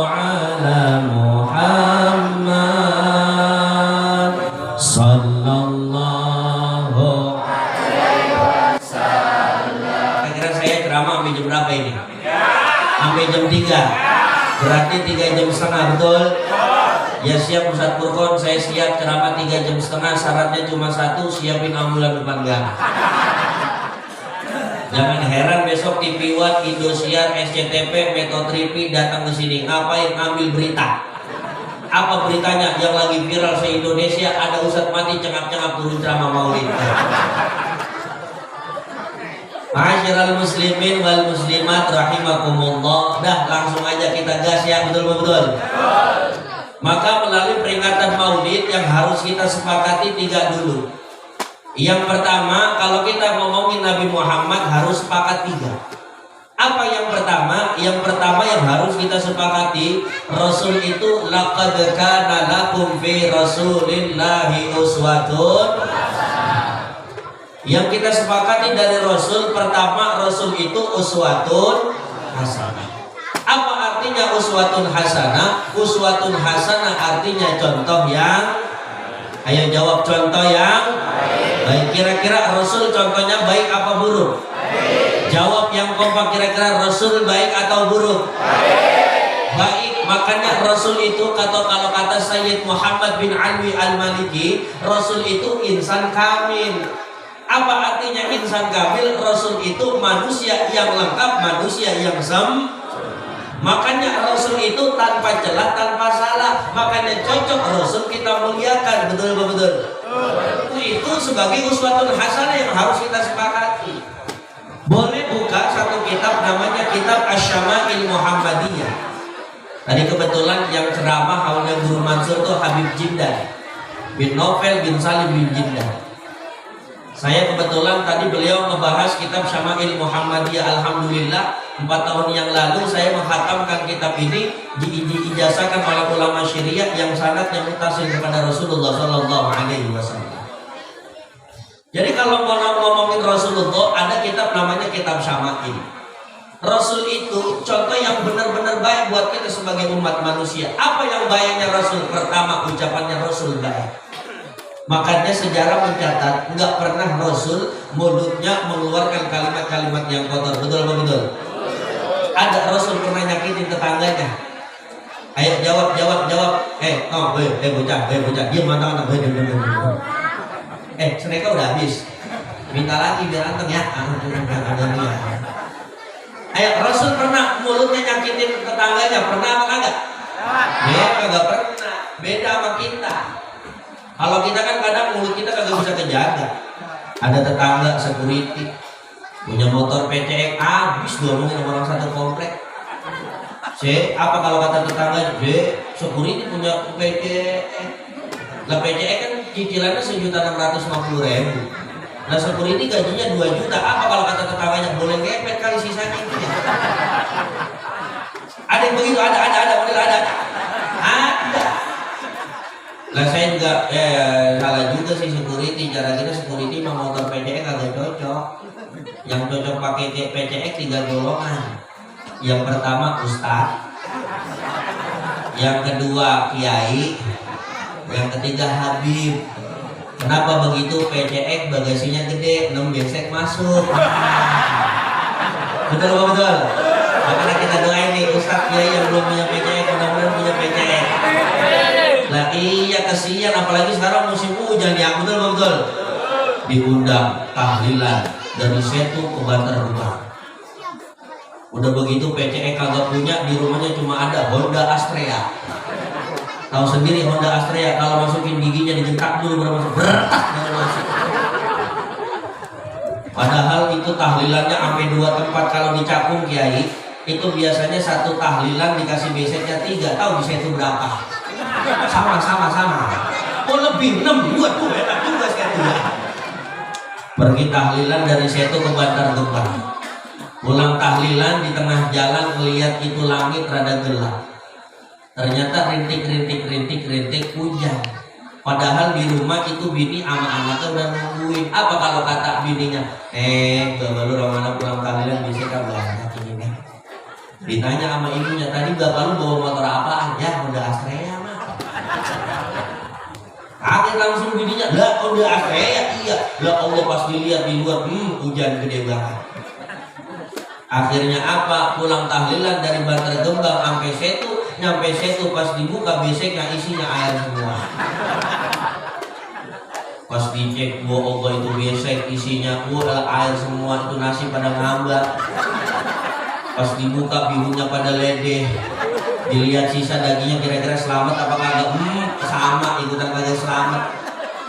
ala Muhammad Sallallahu alaihi wasallam. Kira-kira saya ceramah sampai jam berapa ini? Sampai jam 3. Berarti 3 jam setengah, betul? Ya siap Ustaz Furqon, saya siap ceramah 3 jam setengah. Syaratnya cuma satu, siapin ambulan depan gang. Jangan heran besok TV One, Indosiar, SCTV, Metro TV datang ke sini. Ngapain? Ambil berita. Apa beritanya? Yang lagi viral se-Indonesia, ada Ustadz mati cengap-cengap turun ceramah Maulid. Ma'asyiral muslimin wal muslimat rahimakumullah. Dah langsung aja kita gas ya, betul-betul. Maka melalui peringatan Maulid yang harus kita sepakati 3 dulu. Yang pertama, kalau kita ngomongin Nabi Muhammad harus sepakat 3. Apa yang pertama? Yang pertama yang harus kita sepakati, Rasul itu laqad kana lakum fi rasulillahi uswatun. Yang kita sepakati dari Rasul, pertama Rasul itu uswatun hasanah. Apa artinya uswatun hasanah? Uswatun hasanah artinya contoh yang, ayo jawab, contoh yang baik. Kira-kira Rasul contohnya baik apa buruk? Baik. Jawab yang kompak, kira-kira Rasul baik atau buruk? Baik. Baik. Makanya Rasul itu kalau kata Sayyid Muhammad bin Alwi Al-Maliki, Rasul itu insan kamil. Apa artinya insan kamil? Rasul itu manusia yang lengkap, manusia yang Makanya Rasul itu tanpa celah, tanpa salah. Makanya cocok Rasul kita muliakan, betul-betul. Itu sebagai uswatun hasanah yang harus kita sepakati. Boleh buka satu kitab namanya kitab Asy-Syama'il Muhammadiyah. Tadi kebetulan yang ceramah haunya Guru Mansur tuh Habib Jindan bin Novel bin Salim bin Jindan. Saya kebetulan tadi beliau membahas kitab Syama'il Muhammadiyah. Alhamdulillah 4 tahun yang lalu saya menghatamkan kitab ini, diijazahkan oleh ulama syariah yang sangatnya mutasil kepada Rasulullah Sallallahu Alaihi Wasallam. Jadi kalau mau ngomongin Rasulullah, ada kitab namanya kitab Syama'il. Rasul itu contoh yang benar-benar baik buat kita sebagai umat manusia. Apa yang baiknya Rasul? Pertama, ucapannya Rasul baik. Makanya sejarah mencatat nggak pernah Rasul mulutnya mengeluarkan kalimat-kalimat yang kotor. Betul apa betul? Ada Rasul pernah nyakitin tetangganya? Ayo jawab. Bocah, dia mana anak seneka udah habis. Minta lagi biar anteng ya. Ayo, Rasul pernah mulutnya nyakitin tetangganya, pernah apa kagak? Ya, kagak pernah. Beda sama kita. Kalau kita kan kadang mulut kita kagak bisa kejaga. Ada tetangga security punya motor PCX, habis diomongin sama orang satu komplek. Apa kalau kata tetangga, security punya PCX. Lah PCX kan cicilannya 1.650.000. Nah security gajinya 2 juta. Apa kalau kata tetangganya, boleh ngepet kali sisanya itu ya? Ada yang begitu, ada model ada. Lah saya juga salah juga sih security. Cara kita security mah motor PCX agak cocok. Yang cocok pakai PCX 3 golongan. Yang pertama Ustadz, yang kedua Kiai, yang ketiga Habib. Kenapa begitu? PCX bagasinya gede, 6 besek masuk. Betul apa betul? Makanya kita doain nih Ustadz Kiai yang belum punya PCX, mudah-mudahan punya PCX. Lah iya kesian, apalagi sekarang musim hujan ya, betul apa betul? Diundang tahlilan dari Setu ke Bantar Gebang. Udah begitu PCX kagak punya, di rumahnya cuma ada Honda Astrea. Tahu sendiri Honda Astrea kalau masukin giginya digentak dulu baru masuk. Padahal itu tahlilannya sampai 2 tempat. Kalau di Cakung Kiai itu biasanya 1 tahlilan dikasih beseknya 3. Tahu bisa itu berapa? Sama. Oh lebih 6. Waduh enak juga sekali. Pergi tahlilan dari Setu ke Bantar Gebang. Pulang tahlilan di tengah jalan melihat itu langit rada gelap. Ternyata rintik hujan. Padahal di rumah itu bini sama anaknya udah nungguin. Apa kalau kata bininya, bapak lu Ramana pulang tahlilan bisa kan banyak ini nih. Ditanya sama ibunya, tadi bapak lu bawa motor apaan? Ya Honda Astrea mah. Kaget langsung bininya, lah Honda Astrea? Iya. Lah Allah pas dilihat di luar, hujan gede banget. Akhirnya apa? Pulang tahlilan dari Bantar Gebang sampai Setu. Nyampe Setu pas dibuka beseknya isinya air semua. Pas dicek, Allah itu besek isinya air semua, itu nasi pada ngambak. Pas dibuka birunya pada ledeh. Dilihat sisa dagingnya kira-kira selamat apa kagak? Sama, ikutan kagak selamat.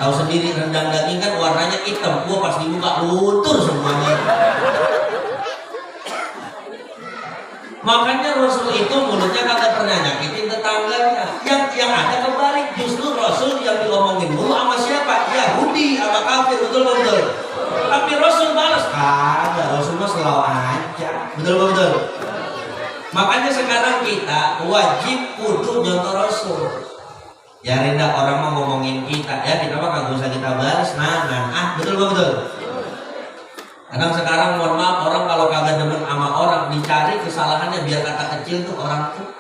Tahu sendiri rendang daging kan warnanya hitam. Pas dibuka luntur semuanya. Makanya Rasul itu mulutnya kagak pernah nyakitin tetangganya. Yang ada kebalik, justru Rasul yang diomongin mulu sama siapa? Yahudi sama kafir, betul. Tapi Rasul balas, kagak, Rasul mah selalu aja, betul. Makanya sekarang kita wajib kudu nyontoh Rasul. Ya rendah orang mau ngomongin kita, ya kita mah kagak usah kita balas, betul. Kadang sekarang mohon maaf, orang kalau kagak demen sama orang dicari kesalahannya biar kata kecil tuh orang tuh.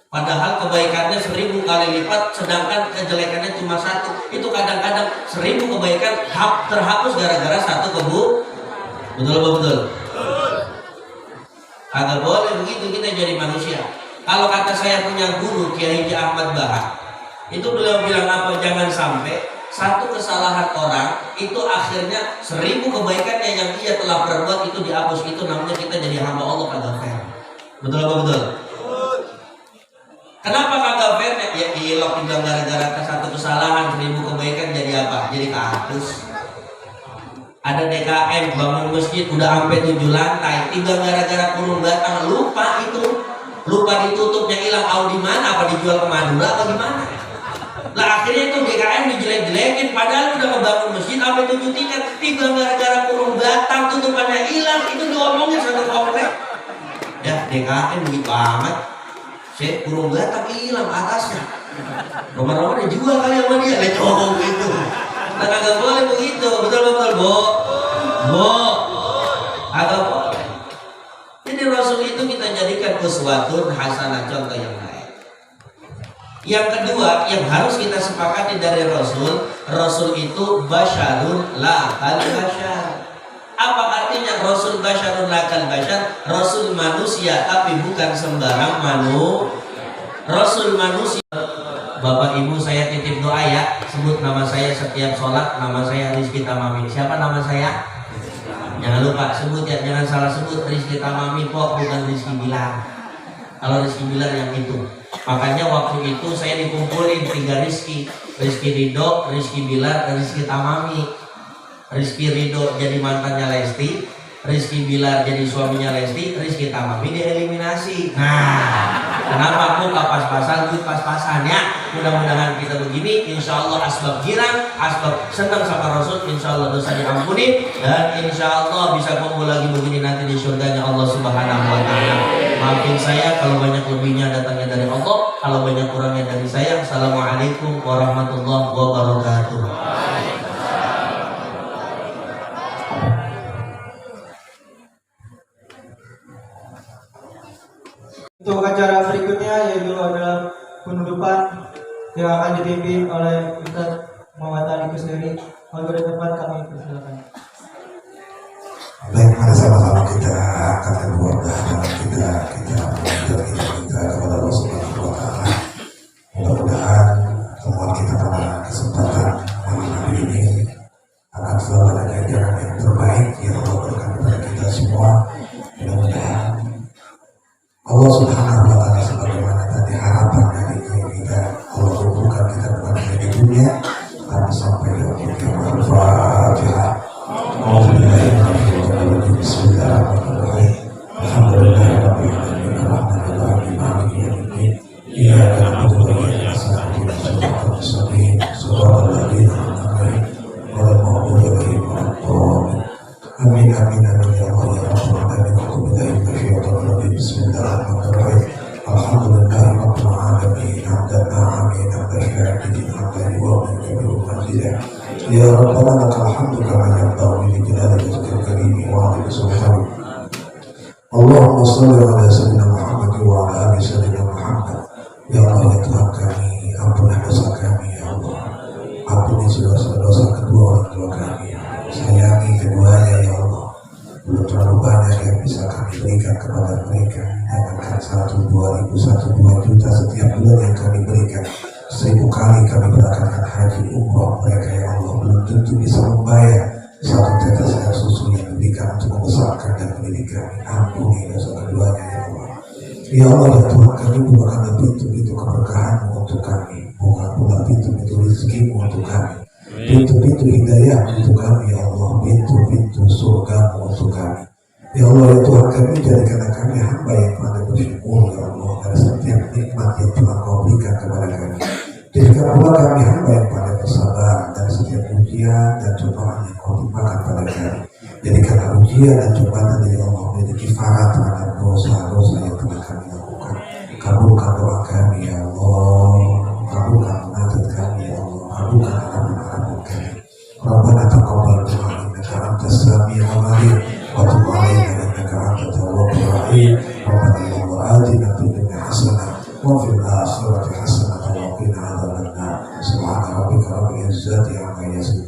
Padahal kebaikannya 1000 kali lipat, sedangkan kejelekannya cuma 1. Itu kadang-kadang 1000 kebaikan terhapus gara-gara 1 kebu. Betul apa betul? Kagak boleh begitu, kita jadi manusia. Kalau kata saya punya guru Kiai Haji Ahmad Bahar, itu beliau bilang apa? Jangan sampai 1 kesalahan orang itu akhirnya 1000 kebaikannya yang ia telah perbuat itu dihapus. Itu namanya kita jadi hamba Allah kagak fair. Betul apa betul? Kenapa kagak fair? Ya ilok juga gara-gara 1 kesalahan 1000 kebaikan jadi apa? Jadi kehapus. Ada DKM bangun masjid udah sampai 7 lantai, tinggal gara-gara kurung batang lupa ditutupnya hilang. Di mana? Apa dijual ke Madura apa gimana? Lah akhirnya itu DKM dijelek-jelekin, padahal udah ngebangun masjid sampai 7 tingkat, tinggal gara-gara kurung batang tutupannya hilang, itu diomongin 1 komplek. Ya DKM begitu amat, kurung batang hilang atasnya, rumah-rumah dijual kali sama dia, lecong gitu. Nah kagak boleh begitu, betul Bu, agak boleh. Jadi Rasul itu kita jadikan uswatun hasanah, contoh yang baik. Yang kedua yang harus kita sepakati dari Rasul itu basyarun la kal basyar. Apa artinya Rasul basyarun la kal basyar? Rasul manusia tapi bukan sembarang Rasul manusia. Bapak Ibu saya titip doa ya, sebut nama saya setiap sholat, nama saya Rizky Tamamin. Siapa nama saya? Jangan lupa sebut ya, jangan salah sebut Rizky Tamami kok, bukan Rizky Bilar. Kalau Rizky Bilar yang itu. Makanya waktu itu saya dikumpulin 3 Rizky. Rizky Ridho, Rizky Bilar, dan Rizky Tamami. Rizky Ridho jadi mantannya Lesti, Rizky Bilar jadi suaminya Lesti, Rizky Tamami dieliminasi. Nah, kenapa aku pas-pasan, gue pas-pasan ya. Mudah-mudahan kita begini, insya Allah asbab girang, asbab senang sama Rasul, insya Allah dosa diampuni, dan insya Allah bisa kumpul lagi begini nanti di surganya Allah Subhanahu wa Ta'ala. Maafin saya kalau banyak lebihnya datangnya dari Allah, kalau banyak kurangnya dari saya. Assalamualaikum warahmatullahi wabarakatuh. Untuk acara berikutnya yaitu adalah penutupan yang akan dipimpin oleh Ustaz Muhammad Ali Kusniri. Kalau ada tempat kami persilakan. Baik, mari sama-sama kita angkat keluarga dan kita kepada Allah Subhanahu wa Ta'ala. Mudah-mudahan temuan kita pada kesempatan malam hari ini akan selalu ada ganjaran yang terbaik yang Allah berikan kepada kita semua. Mudah-mudahan Allah Subhanahu wa Ta'ala sebagaimana tadi harapan dari kita, Allah hubungkan kita kepada di dunia tapi sampai di akhir Al-Fatihah. Bismillahirrahmanirrahim. Alhamdulillahirabbil alamin arrahmanirrahim maliki yaumiddin. Iyyaka na'budu wa iyyaka nasta'in ihdinas mustaqim shiratal ladzina an'amta 'alaihim ghairil maghdubi 'alaihim waladdallin. Amin amin amin ya Allah ya Rabbal alamin. Bismillahirrahmanirrahim. Alhamdulillahirabbil alamin hamdan na'amin hamdan syakirin hamdan yuwaffiqu kabiru majidah. Ya Rabbana lakal hamdu kama yanbaghi li jalali wajhikal karim wa 'azimi sultanik. Allahumma shalli ala sayyidina Muhammad wa ala ali sayyidina Muhammad. Ya Allah ya Tuhan kami, ampuni dosa kami ya Allah. Ampuni dosa kedua orang tua kami. Sayangi keduanya ya Allah. Belum terlalu banyak yang bisa kami berikan kepada mereka. Jangankan 1, 2 ribu, 1, 2 juta setiap bulan yang kami berikan. 1000 kali kami berangkatkan haji umroh mereka ya Allah. Belum tentu bisa membayar 1 tetes air susu yang diberikan untuk membesarkan dan mendidik kami. Ampuni dosa keduanya ya Allah. Ya Allah ya Tuhan, kami bukakanlah pintu-pintu keberkahan-Mu untuk kami. Bukan pula pintu-pintu rezeki-Mu untuk kami. Pintu-pintu hidayah untuk kami ya Allah. Pintu-pintu surga-Mu untuk kami. Ya Allah ya Tuhan, kami jadikanlah kami hamba yang pada bersyukur ya Allah dari setiap nikmat yang telah Kau berikan kepada kami. Jadikan pula kami hamba yang pada bersabar dari setiap ujian dan cobaan yang Kau timpakan pada kami. Jadikanlah ujian dan cobaan dari Allah menjadi kifarat terhadap dosa-dosa yang telah kami lakukan. Kabulkan doa kami ya Allah. Kabulkan munajat kami ya Allah. Kabulkan harapan-harapan kami. Rabbana taqabbal du'a innaka antas sami'ul 'alim wa tub 'alaina innaka antat tawwabur rahim. Rabbana ya Allah atina fid dunya hasanah wa fil akhirati hasanah wa qina adzabannar. Subhana rabbika rabbil izzati 'amma yasifun.